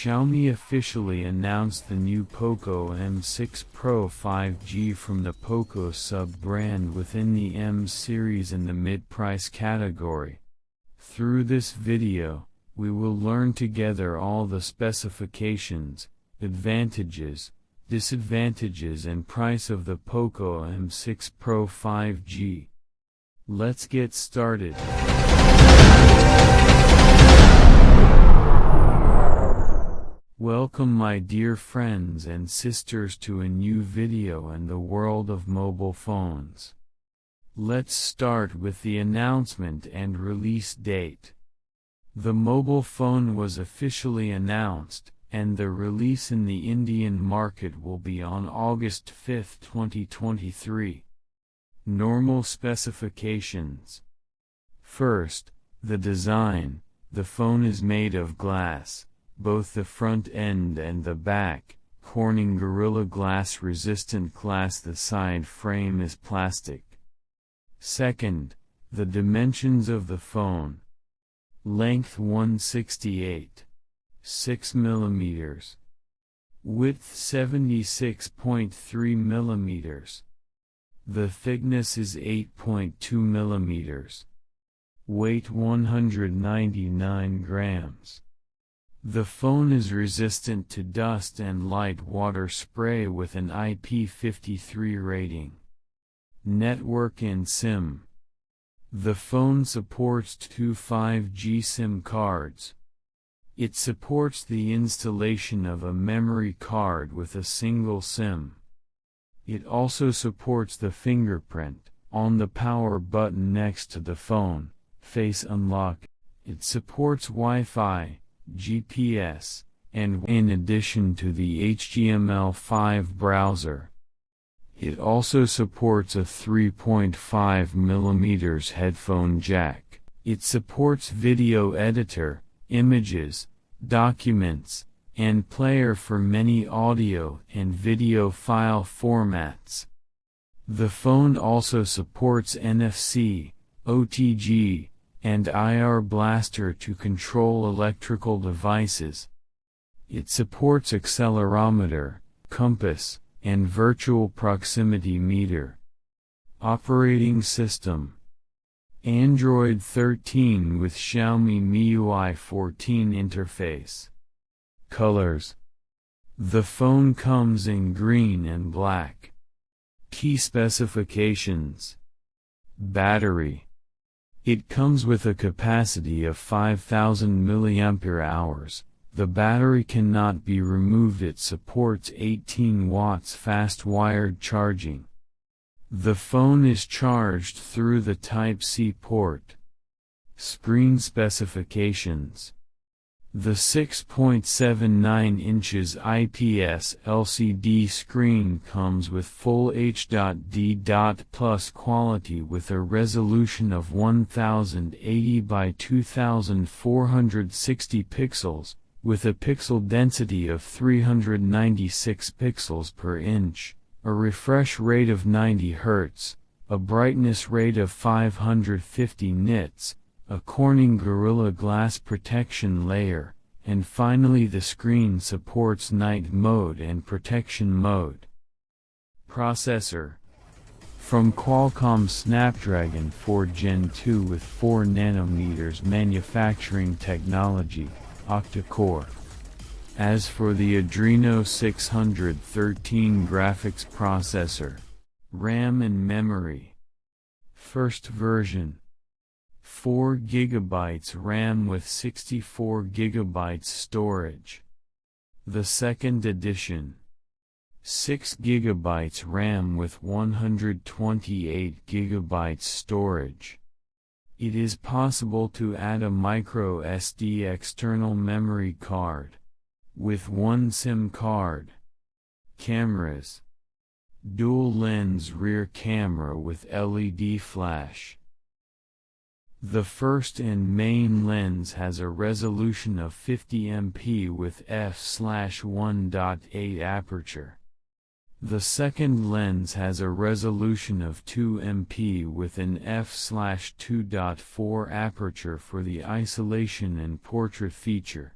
Xiaomi officially announced the new Poco M6 Pro 5G from the Poco sub-brand within the M series in the mid-price category. Through this video, we will learn together all the specifications, advantages, disadvantages and price of the Poco M6 Pro 5G. Let's get started. Welcome my dear friends and sisters to a new video in the world of mobile phones. Let's start with the announcement and release date. The mobile phone was officially announced, and the release in the Indian market will be on August 5, 2023. Normal specifications. First, the design. The phone is made of glass, both the front end and the back, Corning Gorilla Glass resistant glass. The side frame is plastic. Second, the dimensions of the phone. Length 168.6 mm. Width 76.3 mm. The thickness is 8.2 mm. Weight 199 grams. The phone is resistant to dust and light water spray with an IP53 rating. Network and SIM. The phone supports two 5G SIM cards. It supports the installation of a memory card with a single SIM. It also supports the fingerprint on the power button next to the phone, face unlock. It supports Wi-Fi, GPS, and in addition to the HTML5 browser. It also supports a 3.5 mm headphone jack. It supports video editor, images, documents, and player for many audio and video file formats. The phone also supports NFC, OTG, and IR blaster to control electrical devices. It supports accelerometer, compass, and virtual proximity meter. Operating system. Android 13 with Xiaomi MIUI 14 interface. Colors. The phone comes in green and black. Key specifications. Battery. It comes with a capacity of 5000 mAh. The battery cannot be removed. It supports 18 watts fast wired charging. The phone is charged through the Type-C port. Screen specifications. The 6.79 inches IPS LCD screen comes with full HD+ quality with a resolution of 1080 by 2460 pixels, with a pixel density of 396 pixels per inch, a refresh rate of 90 Hz, a brightness rate of 550 nits, a Corning Gorilla Glass protection layer, and finally the screen supports night mode and protection mode. Processor. From Qualcomm Snapdragon 4 Gen 2 with 4 nm manufacturing technology, octa-core. As for the Adreno 613 graphics processor, RAM and memory. First version. 4 GB RAM with 64 GB storage. The second edition. 6 GB RAM with 128 GB storage. It is possible to add a micro SD external memory card. With one SIM card. Cameras. Dual lens rear camera with LED flash. The first and main lens has a resolution of 50 MP with f/1.8 aperture. The second lens has a resolution of 2 MP with an f/2.4 aperture for the isolation and portrait feature.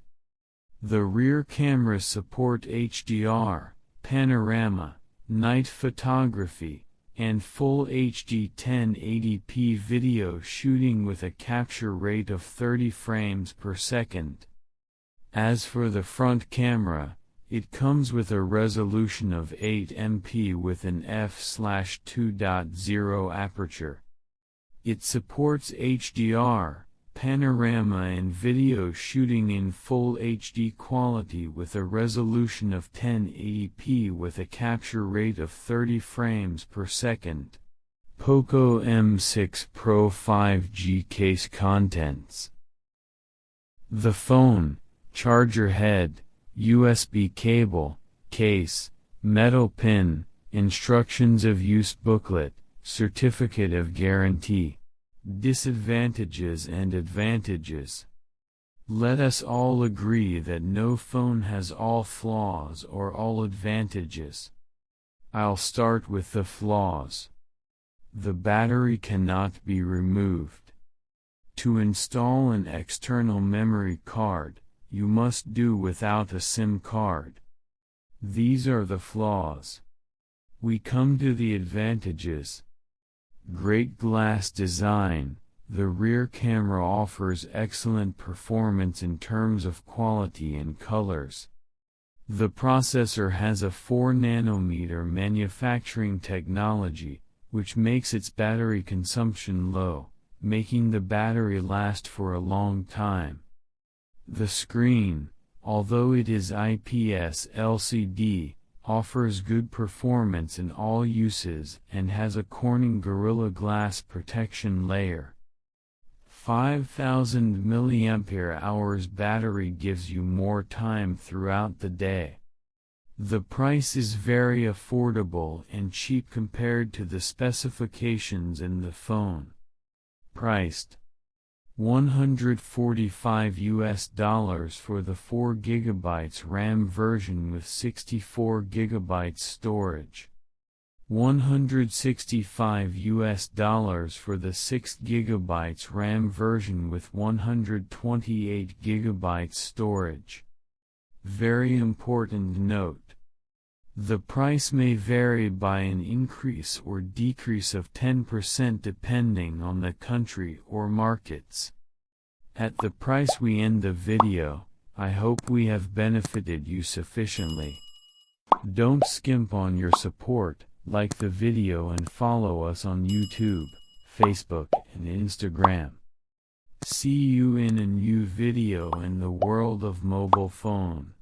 The rear cameras support HDR, panorama, night photography, and full HD 1080p video shooting with a capture rate of 30 frames per second. As for the front camera, it comes with a resolution of 8MP with an f/2.0 aperture. It supports HDR, panorama and video shooting in full HD quality with a resolution of 1080p with a capture rate of 30 frames per second. Poco M6 Pro 5G case contents. The phone, charger head, USB cable, case, metal pin, instructions of use booklet, certificate of guarantee. Disadvantages and advantages. Let us all agree that no phone has all flaws or all advantages. I'll start with the flaws. The battery cannot be removed. To install an external memory card, you must do without a SIM card. These are the flaws. We come to the advantages. Great glass design. The rear camera offers excellent performance in terms of quality and colors. The processor has a 4nm manufacturing technology, which makes its battery consumption low, making the battery last for a long time. The screen, although it is IPS LCD, offers good performance in all uses and has a Corning Gorilla Glass protection layer. 5000 mAh battery gives you more time throughout the day. The price is very affordable and cheap compared to the specifications in the phone. Priced $145 for the 4GB RAM version with 64GB storage. $165 for the 6GB RAM version with 128GB storage. Very important note. The price may vary by an increase or decrease of 10% depending on the country or markets. At the price we end the video, I hope we have benefited you sufficiently. Don't skimp on your support, like the video and follow us on YouTube, Facebook and Instagram. See you in a new video in the world of mobile phone.